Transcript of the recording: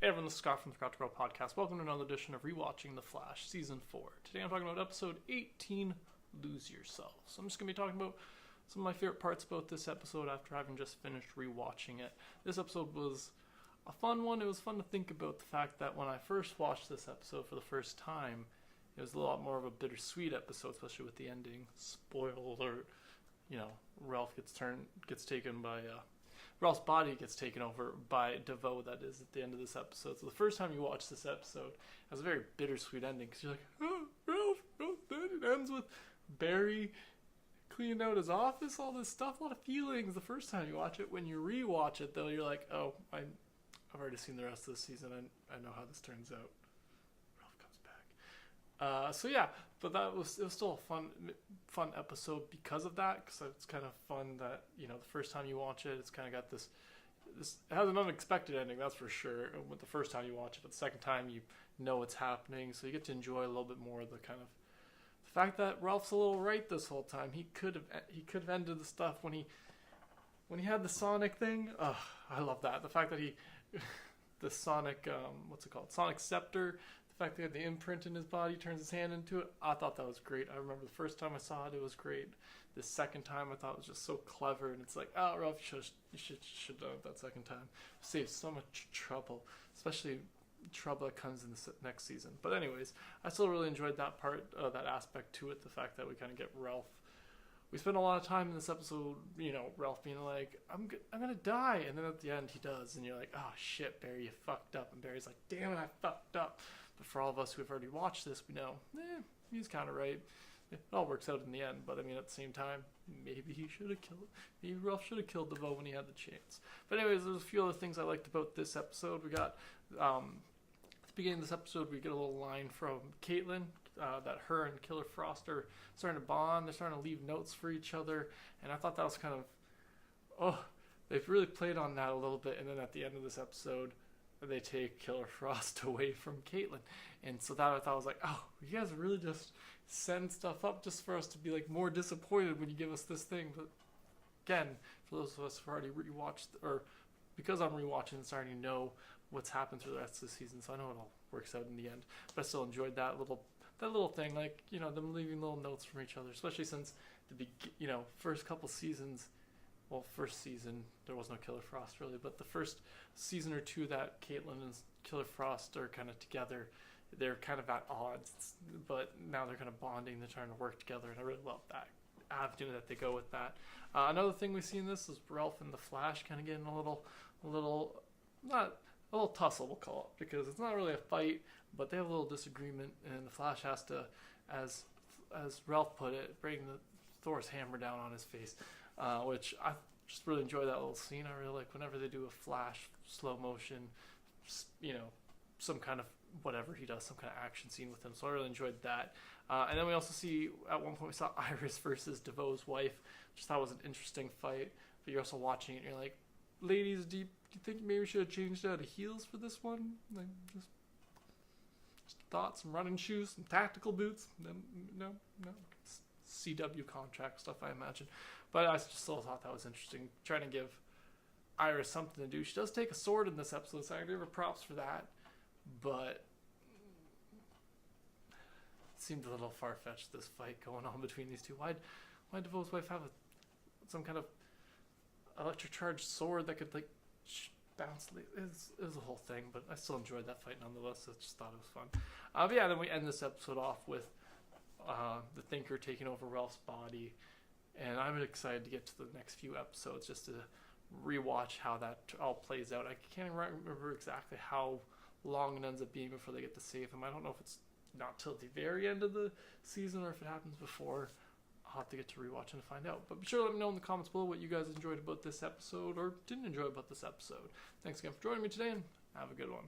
Hey everyone, this is Scott from the Scott to Grow podcast. Welcome to another edition of ReWatching The Flash, Season 4. Today I'm talking about episode 18, Lose Yourself. So I'm just going to be talking about some of my favorite parts about this episode after having just finished rewatching it. This episode was a fun one. It was fun to think about the fact that when I first watched this episode for the first time, it was a lot more of a bittersweet episode, especially with the ending. Spoiler alert, Ralph's body gets taken over by DeVoe, that is, at the end of this episode. So the first time you watch this episode, it has a very bittersweet ending, because you're like, oh, Ralph's dead. It ends with Barry cleaning out his office, all this stuff, a lot of feelings the first time you watch it. When you rewatch it, though, you're like, oh, I've already seen the rest of the season. I know how this turns out. Ralph comes back. But it was still a fun episode because of that, because it's kind of fun that, the first time you watch it, it's kind of got this it has an unexpected ending, that's for sure, with the first time you watch it, but the second time you know what's happening, so you get to enjoy a little bit more of the kind of the fact that Ralph's a little right this whole time. He could have ended the stuff when he had the Sonic thing. I love that. The fact that the Sonic, Sonic Scepter, the fact that he had the imprint in his body, turns his hand into it, I thought that was great. I remember the first time I saw it, it was great. The second time I thought it was just so clever, and it's like, oh, Ralph, you should have done it that second time. Saves so much trouble, especially trouble that comes in the next season. But anyways, I still really enjoyed that part, that aspect to it, the fact that we kind of get Ralph. We spend a lot of time in this episode, Ralph being like, I'm gonna die, and then at the end he does, and you're like, oh shit, Barry, you fucked up, and Barry's like, damn it, I fucked up. But for all of us who have already watched this, we know, he's kind of right. It all works out in the end, but I mean, at the same time, maybe Ralph should have killed DeVoe when he had the chance. But anyways, there's a few other things I liked about this episode. We got, at the beginning of this episode, we get a little line from Caitlin, that her and Killer Frost are starting to bond. They're starting to leave notes for each other, and I thought that was kind of, they've really played on that a little bit. And then at the end of this episode, they take Killer Frost away from Caitlin, and so that I thought was like, oh, you guys really just send stuff up just for us to be like more disappointed when you give us this thing. But again, for those of us who already rewatched, or because I'm rewatching and starting to know what's happened through the rest of the season, so I know it all works out in the end. But I still enjoyed that little thing, like, them leaving little notes from each other, especially since first couple seasons. Well, first season, there was no Killer Frost really, but the first season or two that Caitlin and Killer Frost are kind of together, they're kind of at odds, but now they're kind of bonding, they're trying to work together, and I really love that avenue that they go with that. Another thing we see in this is Ralph and the Flash kind of getting a little tussle, we'll call it, because it's not really a fight, but they have a little disagreement, and the Flash has to, as Ralph put it, bring Thor's hammer down on his face. Which I just really enjoy that little scene. I really like whenever they do a Flash slow motion, some kind of whatever he does, some kind of action scene with him. So I really enjoyed that. And then we also see at one point we saw Iris versus DeVoe's wife, which I thought was an interesting fight. But you're also watching it and you're like, ladies, do you think maybe we should have changed out of heels for this one? Like just thoughts, some running shoes, some tactical boots. No. CW contract stuff, I imagine. But I just still thought that was interesting, trying to give Iris something to do. She does take a sword in this episode, so I give her props for that. But it seemed a little far-fetched, this fight going on between these two. Why'd DeVoe's wife have some kind of electric charged sword that could bounce? It was a whole thing, but I still enjoyed that fight nonetheless. I just thought it was fun. Then we end this episode off with the Thinker taking over Ralph's body, and I'm excited to get to the next few episodes just to rewatch how that all plays out. I can't remember exactly how long it ends up being before they get to save him. I don't know if it's not till the very end of the season or if it happens before. I'll have to get to rewatch and find out. But be sure to let me know in the comments below what you guys enjoyed about this episode or didn't enjoy about this episode. Thanks again for joining me today, and have a good one.